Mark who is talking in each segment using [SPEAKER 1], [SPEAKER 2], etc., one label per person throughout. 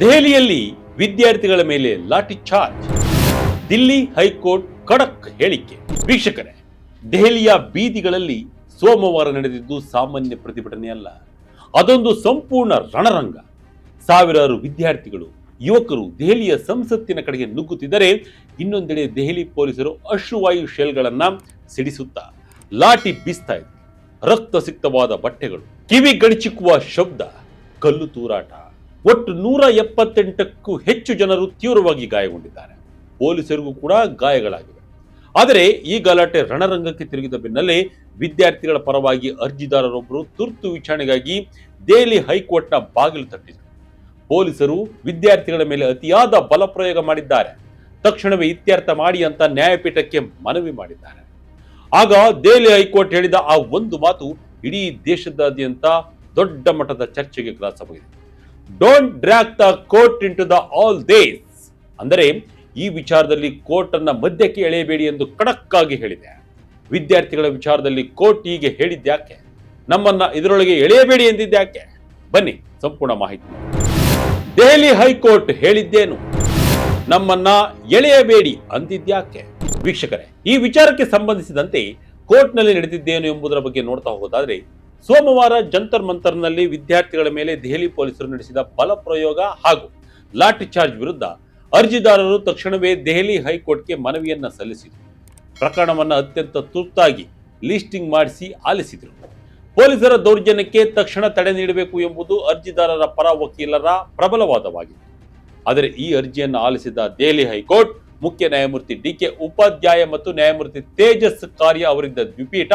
[SPEAKER 1] ದೆಹಲಿಯಲ್ಲಿ ವಿದ್ಯಾರ್ಥಿಗಳ ಮೇಲೆ ಲಾಠಿ ಚಾರ್ಜ್. ದಿಲ್ಲಿ ಹೈಕೋರ್ಟ್ ಖಡಕ್ ಹೇಳಿಕೆ. ವೀಕ್ಷಕರೇ, ದೆಹಲಿಯ ಬೀದಿಗಳಲ್ಲಿ ಸೋಮವಾರ ನಡೆದಿದ್ದು ಸಾಮಾನ್ಯ ಪ್ರತಿಭಟನೆಯಲ್ಲ, ಅದೊಂದು ಸಂಪೂರ್ಣ ರಣರಂಗ. ಸಾವಿರಾರು ವಿದ್ಯಾರ್ಥಿಗಳು, ಯುವಕರು ದೆಹಲಿಯ ಸಂಸತ್ತಿನ ಕಡೆಗೆ ನುಗ್ಗುತ್ತಿದ್ದರೆ, ಇನ್ನೊಂದೆಡೆ ದೆಹಲಿ ಪೊಲೀಸರು ಅಶ್ರುವಾಯು ಶೆಲ್ಗಳನ್ನ ಸಿಡಿಸುತ್ತಾ ಲಾಠಿ ಬೀಸ್ತಾ ಇದ್ರು. ರಕ್ತಸಿಕ್ತವಾದ ಬಟ್ಟೆಗಳು, ಕಿವಿ ಗಡಿಚಿಕ್ಕುವ ಶಬ್ದ, ಕಲ್ಲು ತೂರಾಟ. ಒಟ್ಟು 178ಕ್ಕೂ ಹೆಚ್ಚು ಜನರು ತೀವ್ರವಾಗಿ ಗಾಯಗೊಂಡಿದ್ದಾರೆ. ಪೊಲೀಸರಿಗೂ ಕೂಡ ಗಾಯಗಳಾಗಿವೆ. ಆದರೆ ಈ ಗಲಾಟೆ ರಣರಂಗಕ್ಕೆ ತಿರುಗಿದ ಬೆನ್ನಲ್ಲೇ ವಿದ್ಯಾರ್ಥಿಗಳ ಪರವಾಗಿ ಅರ್ಜಿದಾರರೊಬ್ಬರು ತುರ್ತು ವಿಚಾರಣೆಗಾಗಿ ದೆಹಲಿ ಹೈಕೋರ್ಟ್ನ ಬಾಗಿಲು ತಟ್ಟಿದರು. ಪೊಲೀಸರು ವಿದ್ಯಾರ್ಥಿಗಳ ಮೇಲೆ ಅತಿಯಾದ ಬಲಪ್ರಯೋಗ ಮಾಡಿದ್ದಾರೆ, ತಕ್ಷಣವೇ ಇತ್ಯರ್ಥ ಮಾಡಿ ಅಂತ ನ್ಯಾಯಪೀಠಕ್ಕೆ ಮನವಿ ಮಾಡಿದ್ದಾರೆ. ಆಗ ದೆಹಲಿ ಹೈಕೋರ್ಟ್ ಹೇಳಿದ ಆ ಒಂದು ಮಾತು ಇಡೀ ದೇಶದಾದ್ಯಂತ ದೊಡ್ಡ ಮಟ್ಟದ ಚರ್ಚೆಗೆ ಗ್ರಾಸವಾಗಿದೆ. Don't drag the court into the all days. ಅಂದರೆ ಈ ವಿಚಾರದಲ್ಲಿ ಕೋರ್ಟ್ ಅನ್ನ ಮಧ್ಯಕ್ಕೆ ಎಳೆಯಬೇಡಿ ಎಂದು ಖಡಕ್ ಆಗಿ ಹೇಳಿದೆ. ವಿದ್ಯಾರ್ಥಿಗಳ ವಿಚಾರದಲ್ಲಿ ಕೋರ್ಟ್ ಹೀಗೆ ಹೇಳಿದ್ಯಾಕೆ? ನಮ್ಮನ್ನ ಇದರೊಳಗೆ ಎಳೆಯಬೇಡಿ ಎಂದಿದ್ಯಾಕೆ? ಬನ್ನಿ ಸಂಪೂರ್ಣ ಮಾಹಿತಿ. ದೆಹಲಿ ಹೈಕೋರ್ಟ್ ಹೇಳಿದ್ದೇನು? ನಮ್ಮನ್ನ ಎಳೆಯಬೇಡಿ ಅಂದಿದ್ಯಾಕೆ? ವೀಕ್ಷಕರೇ, ಈ ವಿಚಾರಕ್ಕೆ ಸಂಬಂಧಿಸಿದಂತೆ ಕೋರ್ಟ್ನಲ್ಲಿ ನಡೆದಿದ್ದೇನು ಎಂಬುದರ ಬಗ್ಗೆ ನೋಡ್ತಾ ಹೋಗೋದಾದ್ರೆ, ಸೋಮವಾರ ಜಂತರ್ ಮಂತರ್ನಲ್ಲಿ ವಿದ್ಯಾರ್ಥಿಗಳ ಮೇಲೆ ದೆಹಲಿ ಪೊಲೀಸರು ನಡೆಸಿದ ಬಲ ಪ್ರಯೋಗ ಹಾಗೂ ಲಾಠಿ ಚಾರ್ಜ್ ವಿರುದ್ಧ ಅರ್ಜಿದಾರರು ತಕ್ಷಣವೇ ದೆಹಲಿ ಹೈಕೋರ್ಟ್ಗೆ ಮನವಿಯನ್ನ ಸಲ್ಲಿಸಿದರು. ಪ್ರಕರಣವನ್ನು ಅತ್ಯಂತ ತುರ್ತಾಗಿ ಲಿಸ್ಟಿಂಗ್ ಮಾಡಿಸಿ ಆಲಿಸಿದರು. ಪೊಲೀಸರ ದೌರ್ಜನ್ಯಕ್ಕೆ ತಕ್ಷಣ ತಡೆ ನೀಡಬೇಕು ಎಂಬುದು ಅರ್ಜಿದಾರರ ಪರ ವಕೀಲರ ಪ್ರಬಲ ವಾದವಾಗಿತ್ತು. ಆದರೆ ಈ ಅರ್ಜಿಯನ್ನು ಆಲಿಸಿದ ದೆಹಲಿ ಹೈಕೋರ್ಟ್ ಮುಖ್ಯ ನ್ಯಾಯಮೂರ್ತಿ ಡಿ.ಕೆ. ಉಪಾಧ್ಯಾಯ ಮತ್ತು ನ್ಯಾಯಮೂರ್ತಿ ತೇಜಸ್ ಕಾರ್ಯ ಅವರಿದ್ದ ದ್ವಿಪೀಠ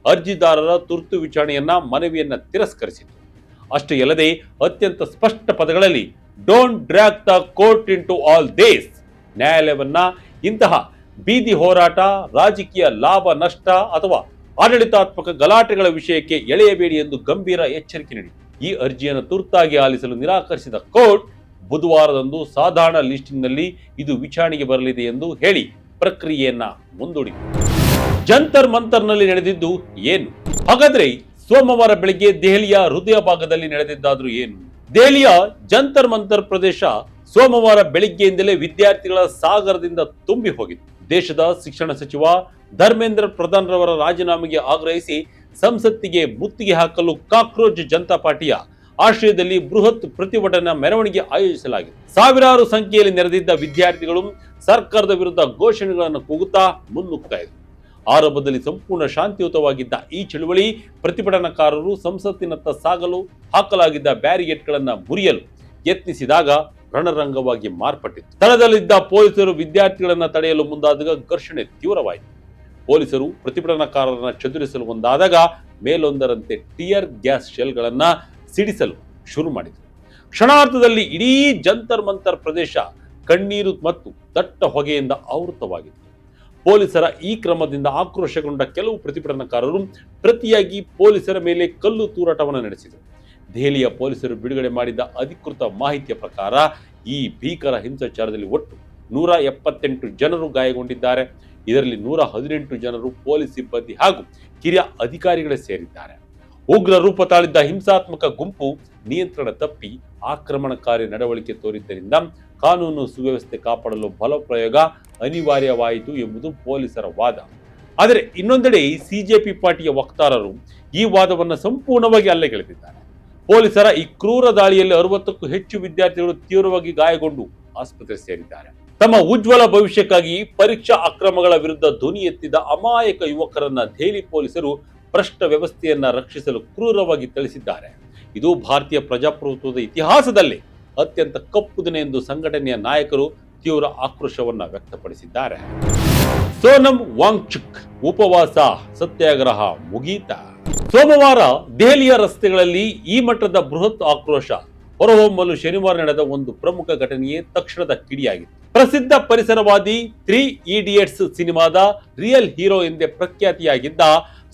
[SPEAKER 1] ಅರ್ಜಿದಾರರ ತುರ್ತು ವಿಚಾರಣೆಯನ್ನ ಮನವಿಯನ್ನ ತಿರಸ್ಕರಿಸಿತು. ಅಷ್ಟೇ ಅಲ್ಲದೆ ಅತ್ಯಂತ ಸ್ಪಷ್ಟ ಪದಗಳಲ್ಲಿ don't drag the court into all days, ನ್ಯಾಯಾಲಯವನ್ನ ಇಂತಹ ಬೀದಿ ಹೋರಾಟ, ರಾಜಕೀಯ ಲಾಭ ನಷ್ಟ ಅಥವಾ ಆಡಳಿತಾತ್ಮಕ ಗಲಾಟೆಗಳ ವಿಷಯಕ್ಕೆ ಎಳೆಯಬೇಡಿ ಎಂದು ಗಂಭೀರ ಎಚ್ಚರಿಕೆ ನೀಡಿತು. ಈ ಅರ್ಜಿಯನ್ನು ತುರ್ತಾಗಿ ಆಲಿಸಲು ನಿರಾಕರಿಸಿದ ಕೋರ್ಟ್ ಬುಧವಾರದಂದು ಸಾಧಾರಣ ಲಿಸ್ಟಿಂಗ್ನಲ್ಲಿ ಇದು ವಿಚಾರಣೆಗೆ ಬರಲಿದೆ ಎಂದು ಹೇಳಿ ಪ್ರಕ್ರಿಯೆಯನ್ನ ಮುಂದೂಡಿತು. ಜಂತರ್ ಮಂತರ್ನಲ್ಲಿ ನಡೆದಿದ್ದು ಏನು? ಹಾಗಾದ್ರೆ ಸೋಮವಾರ ಬೆಳಗ್ಗೆ ದೆಹಲಿಯ ಹೃದಯ ಭಾಗದಲ್ಲಿ ನಡೆದಿದ್ದಾದ್ರೂ ಏನು? ದೆಹಲಿಯ ಜಂತರ್ ಮಂತರ್ ಪ್ರದೇಶ ಸೋಮವಾರ ಬೆಳಿಗ್ಗೆಯಿಂದಲೇ ವಿದ್ಯಾರ್ಥಿಗಳ ಸಾಗರದಿಂದ ತುಂಬಿ ಹೋಗಿತ್ತು. ದೇಶದ ಶಿಕ್ಷಣ ಸಚಿವ ಧರ್ಮೇಂದ್ರ ಪ್ರಧಾನ್ ರವರ ರಾಜೀನಾಮೆಗೆ ಆಗ್ರಹಿಸಿ ಸಂಸತ್ತಿಗೆ ಮುತ್ತಿಗೆ ಹಾಕಲು ಕಾಕ್ರೋಚ್ ಜನತಾ ಪಾರ್ಟಿಯ ಆಶ್ರಯದಲ್ಲಿ ಬೃಹತ್ ಪ್ರತಿಭಟನಾ ಮೆರವಣಿಗೆ ಆಯೋಜಿಸಲಾಗಿದೆ. ಸಾವಿರಾರು ಸಂಖ್ಯೆಯಲ್ಲಿ ನೆರೆದಿದ್ದ ವಿದ್ಯಾರ್ಥಿಗಳು ಸರ್ಕಾರದ ವಿರುದ್ಧ ಘೋಷಣೆಗಳನ್ನು ಕೂಗುತ್ತಾ ಮುನ್ನುಗ್ತಾ ಇದ್ರು. ಆರಂಭದಲ್ಲಿ ಸಂಪೂರ್ಣ ಶಾಂತಿಯುತವಾಗಿದ್ದ ಈ ಚಳುವಳಿ ಪ್ರತಿಭಟನಾಕಾರರು ಸಂಸತ್ತಿನತ್ತ ಸಾಗಲು ಹಾಕಲಾಗಿದ್ದ ಬ್ಯಾರಿಗೇಡ್ಗಳನ್ನು ಮುರಿಯಲು ಯತ್ನಿಸಿದಾಗ ರಣರಂಗವಾಗಿ ಮಾರ್ಪಟ್ಟಿತ್ತು. ಸ್ಥಳದಲ್ಲಿದ್ದ ಪೊಲೀಸರು ವಿದ್ಯಾರ್ಥಿಗಳನ್ನ ತಡೆಯಲು ಮುಂದಾದಾಗ ಘರ್ಷಣೆ ತೀವ್ರವಾಯಿತು. ಪೊಲೀಸರು ಪ್ರತಿಭಟನಾಕಾರರನ್ನ ಚದುರಿಸಲು ಮುಂದಾದಾಗ ಮೇಲೊಂದರಂತೆ ಟಿಯರ್ ಗ್ಯಾಸ್ ಶೆಲ್ಗಳನ್ನ ಸಿಡಿಸಲು ಶುರು ಮಾಡಿದರು. ಕ್ಷಣಾರ್ಧದಲ್ಲಿ ಇಡೀ ಜಂತರ್ ಮಂತರ್ ಪ್ರದೇಶ ಕಣ್ಣೀರು ಮತ್ತು ದಟ್ಟ ಹೊಗೆಯಿಂದ ಆವೃತವಾಗಿತ್ತು. ಪೊಲೀಸರ ಈ ಕ್ರಮದಿಂದ ಆಕ್ರೋಶಗೊಂಡ ಕೆಲವು ಪ್ರತಿಭಟನಾಕಾರರು ಪ್ರತಿಯಾಗಿ ಪೊಲೀಸರ ಮೇಲೆ ಕಲ್ಲು ತೂರಾಟವನ್ನು ನಡೆಸಿದರು. ದೆಹಲಿಯ ಪೊಲೀಸರು ಬಿಡುಗಡೆ ಮಾಡಿದ ಅಧಿಕೃತ ಮಾಹಿತಿಯ ಪ್ರಕಾರ ಈ ಭೀಕರ ಹಿಂಸಾಚಾರದಲ್ಲಿ ಒಟ್ಟು 178 ಜನರು ಗಾಯಗೊಂಡಿದ್ದಾರೆ. ಇದರಲ್ಲಿ 118 ಜನರು ಪೊಲೀಸ್ ಸಿಬ್ಬಂದಿ ಹಾಗೂ ಕಿರಿಯ ಅಧಿಕಾರಿಗಳೇ ಸೇರಿದ್ದಾರೆ. ಉಗ್ರ ರೂಪ ತಾಳಿದ್ದ ಹಿಂಸಾತ್ಮಕ ಗುಂಪು ನಿಯಂತ್ರಣ ತಪ್ಪಿ ಆಕ್ರಮಣಕಾರಿ ನಡವಳಿಕೆ ತೋರಿದ್ದರಿಂದ ಕಾನೂನು ಸುವ್ಯವಸ್ಥೆ ಕಾಪಾಡಲು ಬಲ ಪ್ರಯೋಗ ಅನಿವಾರ್ಯವಾಯಿತು ಎಂಬುದು ಪೊಲೀಸರ ವಾದ. ಆದರೆ ಇನ್ನೊಂದೆಡೆ ಸಿಜೆಪಿ ಪಾರ್ಟಿಯ ವಕ್ತಾರರು ಈ ವಾದವನ್ನು ಸಂಪೂರ್ಣವಾಗಿ ಅಲ್ಲಗೆಳೆದಿದ್ದಾರೆ. ಪೊಲೀಸರ ಈ ಕ್ರೂರ ದಾಳಿಯಲ್ಲಿ 60ಕ್ಕೂ ಹೆಚ್ಚು ವಿದ್ಯಾರ್ಥಿಗಳು ತೀವ್ರವಾಗಿ ಗಾಯಗೊಂಡು ಆಸ್ಪತ್ರೆ ಸೇರಿದ್ದಾರೆ. ತಮ್ಮ ಉಜ್ವಲ ಭವಿಷ್ಯಕ್ಕಾಗಿ ಪರೀಕ್ಷಾ ಅಕ್ರಮಗಳ ವಿರುದ್ಧ ಧ್ವನಿ ಎತ್ತಿದ ಅಮಾಯಕ ಯುವಕರನ್ನ ದೆಹಲಿ ಪೊಲೀಸರು ಭ್ರಷ್ಟ ವ್ಯವಸ್ಥೆಯನ್ನ ರಕ್ಷಿಸಲು ಕ್ರೂರವಾಗಿ ಥಳಿಸಿದ್ದಾರೆ. ಇದು ಭಾರತೀಯ ಪ್ರಜಾಪ್ರಭುತ್ವದ ಇತಿಹಾಸದಲ್ಲಿ ಅತ್ಯಂತ ಕಪ್ಪು ದಿನ ಎಂದು ಸಂಘಟನೆಯ ನಾಯಕರು ತೀವ್ರ ಆಕ್ರೋಶವನ್ನ ವ್ಯಕ್ತಪಡಿಸಿದ್ದಾರೆ. ಸೋನಂ ವಾಂಗ್ಚುಕ್ ಉಪವಾಸ ಸತ್ಯಾಗ್ರಹ ಮುಗೀತಾ? ಸೋಮವಾರ ದೆಹಲಿಯ ರಸ್ತೆಗಳಲ್ಲಿ ಈ ಮಟ್ಟದ ಬೃಹತ್ ಆಕ್ರೋಶ ಹೊರಹೊಮ್ಮಲು ಶನಿವಾರ ನಡೆದ ಒಂದು ಪ್ರಮುಖ ಘಟನೆಯೇ ತಕ್ಷಣದ ಕಿಡಿಯಾಗಿತ್ತು. ಪ್ರಸಿದ್ಧ ಪರಿಸರವಾದಿ 3 ಇಡಿಯಟ್ಸ್ ಸಿನಿಮಾದ ರಿಯಲ್ ಹೀರೋ ಎಂದೇ ಪ್ರಖ್ಯಾತಿಯಾಗಿದ್ದ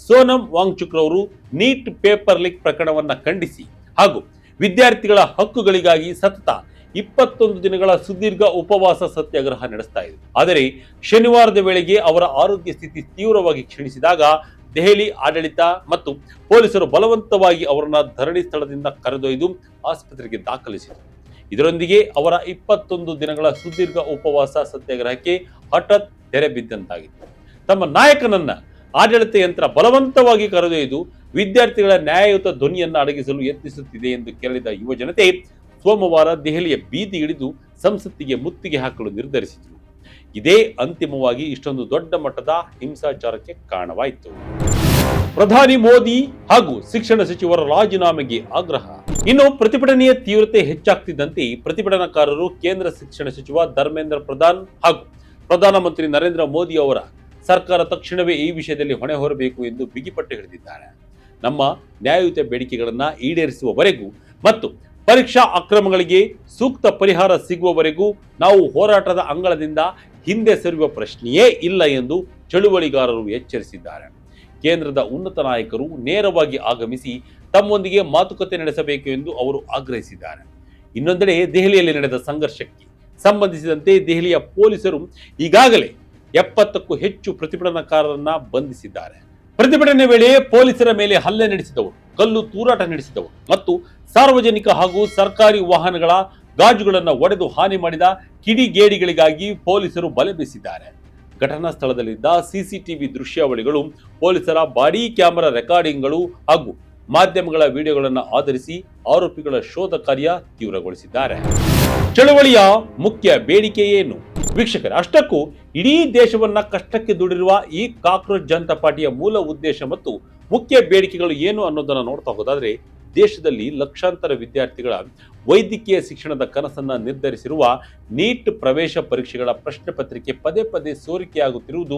[SPEAKER 1] ಸೋನಂ ವಾಂಗ್ಚುಕ್ ರವರು ನೀಟ್ ಪೇಪರ್ ಲೀಕ್ ಪ್ರಕರಣವನ್ನ ಖಂಡಿಸಿ ಹಾಗೂ ವಿದ್ಯಾರ್ಥಿಗಳ ಹಕ್ಕುಗಳಿಗಾಗಿ ಸತತ 21 ದಿನಗಳ ಸುದೀರ್ಘ ಉಪವಾಸ ಸತ್ಯಾಗ್ರಹ ನಡೆಸ್ತಾ ಇದೆ. ಆದರೆ ಶನಿವಾರದ ವೇಳೆಗೆ ಅವರ ಆರೋಗ್ಯ ಸ್ಥಿತಿ ತೀವ್ರವಾಗಿ ಕ್ಷೀಣಿಸಿದಾಗ ದೆಹಲಿ ಆಡಳಿತ ಮತ್ತು ಪೊಲೀಸರು ಬಲವಂತವಾಗಿ ಅವರನ್ನ ಧರಣಿ ಸ್ಥಳದಿಂದ ಕರೆದೊಯ್ದು ಆಸ್ಪತ್ರೆಗೆ ದಾಖಲಿಸಿದರು. ಇದರೊಂದಿಗೆ ಅವರ 21 ದಿನಗಳ ಸುದೀರ್ಘ ಉಪವಾಸ ಸತ್ಯಾಗ್ರಹಕ್ಕೆ ಹಠಾತ್ ತೆರೆ ಬಿದ್ದಂತಾಗಿತ್ತು. ತಮ್ಮ ನಾಯಕನನ್ನ ಆಡಳಿತ ಯಂತ್ರ ಬಲವಂತವಾಗಿ ಕರೆದೊಯ್ದು ವಿದ್ಯಾರ್ಥಿಗಳ ನ್ಯಾಯಯುತ ಧ್ವನಿಯನ್ನ ಅಡಗಿಸಲು ಯತ್ನಿಸುತ್ತಿದೆ ಎಂದು ಕೆರಳಿದ ಯುವ ಜನತೆ ಸೋಮವಾರ ದೆಹಲಿಯ ಬೀದಿ ಹಿಡಿದು ಸಂಸತ್ತಿಗೆ ಮುತ್ತಿಗೆ ಹಾಕಲು ನಿರ್ಧರಿಸಿದರು. ಇದೇ ಅಂತಿಮವಾಗಿ ಇಷ್ಟೊಂದು ದೊಡ್ಡ ಮಟ್ಟದ ಹಿಂಸಾಚಾರಕ್ಕೆ ಕಾರಣವಾಯಿತು. ಪ್ರಧಾನಿ ಮೋದಿ ಹಾಗೂ ಶಿಕ್ಷಣ ಸಚಿವರ ರಾಜೀನಾಮೆಗೆ ಆಗ್ರಹ. ಇನ್ನು ಪ್ರತಿಭಟನೆಯ ತೀವ್ರತೆ ಹೆಚ್ಚಾಗ್ತಿದ್ದಂತೆ ಪ್ರತಿಭಟನಾಕಾರರು ಕೇಂದ್ರ ಶಿಕ್ಷಣ ಸಚಿವ ಧರ್ಮೇಂದ್ರ ಪ್ರಧಾನ್ ಹಾಗೂ ಪ್ರಧಾನಮಂತ್ರಿ ನರೇಂದ್ರ ಮೋದಿ ಅವರ ಸರ್ಕಾರ ತಕ್ಷಣವೇ ಈ ವಿಷಯದಲ್ಲಿ ಹೊಣೆ ಹೊರಬೇಕು ಎಂದು ಬಿಗಿಪಟ್ಟು ಹಿಡಿದಿದ್ದಾರೆ. ನಮ್ಮ ನ್ಯಾಯಯುತ ಬೇಡಿಕೆಗಳನ್ನು ಈಡೇರಿಸುವವರೆಗೂ ಮತ್ತು ಪರೀಕ್ಷಾ ಅಕ್ರಮಗಳಿಗೆ ಸೂಕ್ತ ಪರಿಹಾರ ಸಿಗುವವರೆಗೂ ನಾವು ಹೋರಾಟದ ಅಂಗಳದಿಂದ ಹಿಂದೆ ಸರಿಯುವ ಪ್ರಶ್ನೆಯೇ ಇಲ್ಲ ಎಂದು ಚಳುವಳಿಗಾರರು ಎಚ್ಚರಿಸಿದ್ದಾರೆ. ಕೇಂದ್ರದ ಉನ್ನತ ನಾಯಕರು ನೇರವಾಗಿ ಆಗಮಿಸಿ ತಮ್ಮೊಂದಿಗೆ ಮಾತುಕತೆ ನಡೆಸಬೇಕು ಎಂದು ಅವರು ಆಗ್ರಹಿಸಿದ್ದಾರೆ. ಇನ್ನೊಂದೆಡೆ ದೆಹಲಿಯಲ್ಲಿ ನಡೆದ ಸಂಘರ್ಷಕ್ಕೆ ಸಂಬಂಧಿಸಿದಂತೆ ದೆಹಲಿಯ ಪೊಲೀಸರು ಈಗಾಗಲೇ 70ಕ್ಕೂ ಹೆಚ್ಚು ಪ್ರತಿಭಟನಾಕಾರರನ್ನ ಬಂಧಿಸಿದ್ದಾರೆ. ಪ್ರತಿಭಟನೆ ವೇಳೆ ಪೊಲೀಸರ ಮೇಲೆ ಹಲ್ಲೆ ನಡೆಸಿದವರು, ಕಲ್ಲು ತೂರಾಟ ನಡೆಸಿದವರು ಮತ್ತು ಸಾರ್ವಜನಿಕ ಹಾಗೂ ಸರ್ಕಾರಿ ವಾಹನಗಳ ಗಾಜುಗಳನ್ನು ಒಡೆದು ಹಾನಿ ಮಾಡಿದ ಕಿಡಿಗೇಡಿಗಳಿಗಾಗಿ ಪೊಲೀಸರು ಬಲೆ ಬೀಸಿದ್ದಾರೆ. ಘಟನಾ ಸ್ಥಳದಲ್ಲಿದ್ದ ಸಿಸಿಟಿವಿ ದೃಶ್ಯಾವಳಿಗಳು, ಪೊಲೀಸರ ಬಾಡಿ ಕ್ಯಾಮೆರಾ ರೆಕಾರ್ಡಿಂಗ್ಗಳು ಹಾಗೂ ಮಾಧ್ಯಮಗಳ ವಿಡಿಯೋಗಳನ್ನು ಆಧರಿಸಿ ಆರೋಪಿಗಳ ಶೋಧ ಕಾರ್ಯ ತೀವ್ರಗೊಳಿಸಿದ್ದಾರೆ. ಚಳವಳಿಯ ಮುಖ್ಯ ಬೇಡಿಕೆ ಏನು? ವೀಕ್ಷಕರೇ, ಅಷ್ಟಕ್ಕೂ ಇಡೀ ದೇಶವನ್ನ ಕಷ್ಟಕ್ಕೆ ದೂಡಿರುವ ಈ ಕಾಕ್ರೋಚ್ ಜನತಾ ಪಾರ್ಟಿಯ ಮೂಲ ಉದ್ದೇಶ ಮತ್ತು ಮುಖ್ಯ ಬೇಡಿಕೆಗಳು ಏನು ಅನ್ನೋದನ್ನ ನೋಡ್ತಾ ಹೋದಾದ್ರೆ, ದೇಶದಲ್ಲಿ ಲಕ್ಷಾಂತರ ವಿದ್ಯಾರ್ಥಿಗಳ ವೈದ್ಯಕೀಯ ಶಿಕ್ಷಣದ ಕನಸನ್ನ ನಿರ್ಧರಿಸಿರುವ ನೀಟ್ ಪ್ರವೇಶ ಪರೀಕ್ಷೆಗಳ ಪ್ರಶ್ನೆ ಪತ್ರಿಕೆ ಪದೇ ಪದೇ ಸೋರಿಕೆಯಾಗುತ್ತಿರುವುದು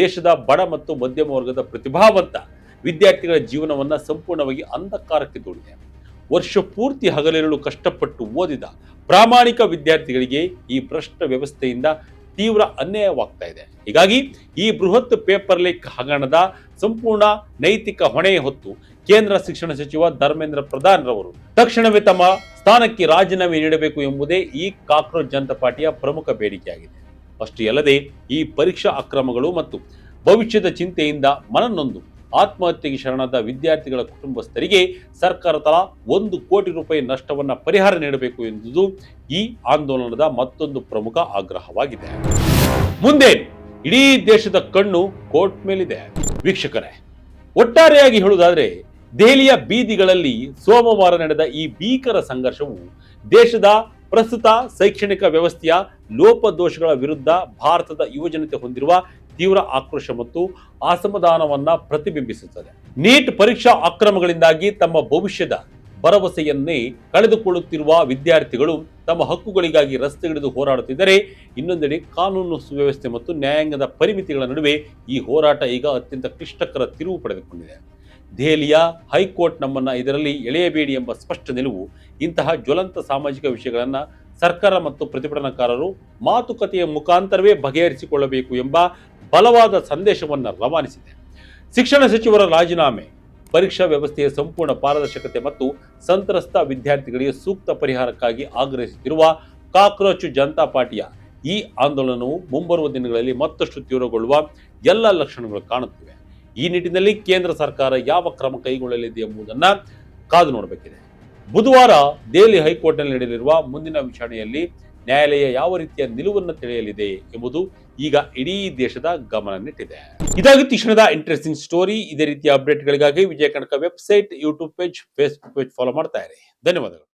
[SPEAKER 1] ದೇಶದ ಬಡ ಮತ್ತು ಮಧ್ಯಮ ವರ್ಗದ ಪ್ರತಿಭಾವಂತ ವಿದ್ಯಾರ್ಥಿಗಳ ಜೀವನವನ್ನ ಸಂಪೂರ್ಣವಾಗಿ ಅಂಧಕಾರಕ್ಕೆ ದೂಡಿದೆ. ವರ್ಷ ಪೂರ್ತಿ ಹಗಲಿರುಳು ಕಷ್ಟಪಟ್ಟು ಓದಿದ ಪ್ರಾಮಾಣಿಕ ವಿದ್ಯಾರ್ಥಿಗಳಿಗೆ ಈ ಭ್ರಷ್ಟ ವ್ಯವಸ್ಥೆಯಿಂದ ತೀವ್ರ ಅನ್ಯಾಯವಾಗ್ತಾ ಇದೆ. ಹೀಗಾಗಿ ಈ ಬೃಹತ್ ಪೇಪರ್ ಲೀಕ್ ಹಗರಣದ ಸಂಪೂರ್ಣ ನೈತಿಕ ಹೊಣೆ ಹೊತ್ತು ಕೇಂದ್ರ ಶಿಕ್ಷಣ ಸಚಿವ ಧರ್ಮೇಂದ್ರ ಪ್ರಧಾನ್ ರವರು ತಕ್ಷಣವೇ ತಮ್ಮ ಸ್ಥಾನಕ್ಕೆ ರಾಜೀನಾಮೆ ನೀಡಬೇಕು ಎಂಬುದೇ ಈ ಕಾಕ್ರೋಚ್ ಜನತಾ ಪಾರ್ಟಿಯ ಪ್ರಮುಖ ಬೇಡಿಕೆಯಾಗಿದೆ. ಅಷ್ಟೇ ಅಲ್ಲದೆ ಈ ಪರೀಕ್ಷಾ ಅಕ್ರಮಗಳು ಮತ್ತು ಭವಿಷ್ಯದ ಚಿಂತೆಯಿಂದ ಮನನೊಂದು ಆತ್ಮಹತ್ಯೆಗೆ ಶರಣಾದ ವಿದ್ಯಾರ್ಥಿಗಳ ಕುಟುಂಬಸ್ಥರಿಗೆ ಸರ್ಕಾರ ತಲಾ 1 ಕೋಟಿ ರೂಪಾಯಿ ನಷ್ಟವನ್ನ ಪರಿಹಾರ ನೀಡಬೇಕು ಎಂಬುದು ಈ ಆಂದೋಲನದ ಮತ್ತೊಂದು ಪ್ರಮುಖ ಆಗ್ರಹವಾಗಿದೆ. ಮುಂದೆ ಇಡೀ ದೇಶದ ಕಣ್ಣು ಕೋರ್ಟ್ ಮೇಲಿದೆ. ವೀಕ್ಷಕರೇ, ಒಟ್ಟಾರೆಯಾಗಿ ಹೇಳುವುದಾದ್ರೆ ದೆಹಲಿಯ ಬೀದಿಗಳಲ್ಲಿ ಸೋಮವಾರ ನಡೆದ ಈ ಭೀಕರ ಸಂಘರ್ಷವು ದೇಶದ ಪ್ರಸ್ತುತ ಶೈಕ್ಷಣಿಕ ವ್ಯವಸ್ಥೆಯ ಲೋಪದೋಷಗಳ ವಿರುದ್ಧ ಭಾರತದ ಯುವಜನತೆ ಹೊಂದಿರುವ ತೀವ್ರ ಆಕ್ರೋಶ ಮತ್ತು ಅಸಮಾಧಾನವನ್ನ ಪ್ರತಿಬಿಂಬಿಸುತ್ತದೆ. ನೀಟ್ ಪರೀಕ್ಷಾ ಅಕ್ರಮಗಳಿಂದಾಗಿ ತಮ್ಮ ಭವಿಷ್ಯದ ಭರವಸೆಯನ್ನೇ ಕಳೆದುಕೊಳ್ಳುತ್ತಿರುವ ವಿದ್ಯಾರ್ಥಿಗಳು ತಮ್ಮ ಹಕ್ಕುಗಳಿಗಾಗಿ ರಸ್ತೆಗಿಳಿದು ಹೋರಾಡುತ್ತಿದ್ದರೆ, ಇನ್ನೊಂದೆಡೆ ಕಾನೂನು ಸುವ್ಯವಸ್ಥೆ ಮತ್ತು ನ್ಯಾಯಾಂಗದ ಪರಿಮಿತಿಗಳ ನಡುವೆ ಈ ಹೋರಾಟ ಈಗ ಅತ್ಯಂತ ಕ್ಲಿಷ್ಟಕರ ತಿರುವು ಪಡೆದುಕೊಂಡಿದೆ. ದೆಹಲಿಯ ಹೈಕೋರ್ಟ್ ನಮ್ಮನ್ನ ಇದರಲ್ಲಿ ಎಳೆಯಬೇಡಿ ಎಂಬ ಸ್ಪಷ್ಟ ನಿಲುವು ಇಂತಹ ಜ್ವಲಂತ ಸಾಮಾಜಿಕ ವಿಷಯಗಳನ್ನು ಸರ್ಕಾರ ಮತ್ತು ಪ್ರತಿಭಟನಾಕಾರರು ಮಾತುಕತೆಯ ಮುಖಾಂತರವೇ ಬಗೆಹರಿಸಿಕೊಳ್ಳಬೇಕು ಎಂಬ ಬಲವಾದ ಸಂದೇಶವನ್ನು ರವಾನಿಸಿದೆ. ಶಿಕ್ಷಣ ಸಚಿವರ ರಾಜೀನಾಮೆ, ಪರೀಕ್ಷಾ ವ್ಯವಸ್ಥೆಯ ಸಂಪೂರ್ಣ ಪಾರದರ್ಶಕತೆ ಮತ್ತು ಸಂತ್ರಸ್ತ ವಿದ್ಯಾರ್ಥಿಗಳಿಗೆ ಸೂಕ್ತ ಪರಿಹಾರಕ್ಕಾಗಿ ಆಗ್ರಹಿಸುತ್ತಿರುವ ಕಾಕ್ರೋಚ್ ಜನತಾ ಪಾರ್ಟಿಯ ಈ ಆಂದೋಲನವು ಮುಂಬರುವ ದಿನಗಳಲ್ಲಿ ಮತ್ತಷ್ಟು ತೀವ್ರಗೊಳ್ಳುವ ಎಲ್ಲ ಲಕ್ಷಣಗಳು ಕಾಣುತ್ತಿವೆ. ಈ ನಿಟ್ಟಿನಲ್ಲಿ ಕೇಂದ್ರ ಸರ್ಕಾರ ಯಾವ ಕ್ರಮ ಕೈಗೊಳ್ಳಲಿದೆ ಎಂಬುದನ್ನು ಕಾದು ನೋಡಬೇಕಿದೆ. ಬುಧವಾರ ದೆಹಲಿ ಹೈಕೋರ್ಟ್ನಲ್ಲಿ ನಡೆಯಲಿರುವ ಮುಂದಿನ ವಿಚಾರಣೆಯಲ್ಲಿ ನ್ಯಾಯಾಲಯ ಯಾವ ರೀತಿಯ ನಿಲುವನ್ನು ತಿಳಿಯಲಿದೆ ಎಂಬುದು ಈಗ ಇಡೀ ದೇಶದ ಗಮನ ನೆಟ್ಟಿದೆ. ಇದಾಗಿತ್ತು ಕ್ಷಣದ ಇಂಟ್ರೆಸ್ಟಿಂಗ್ ಸ್ಟೋರಿ. ಇದೇ ರೀತಿಯ ಅಪ್ಡೇಟ್ಗಳಿಗಾಗಿ Vijaya Kanaka website, YouTube page, Facebook page follow ಮಾಡ್ತಾ ಇರಿ. ಧನ್ಯವಾದಗಳು.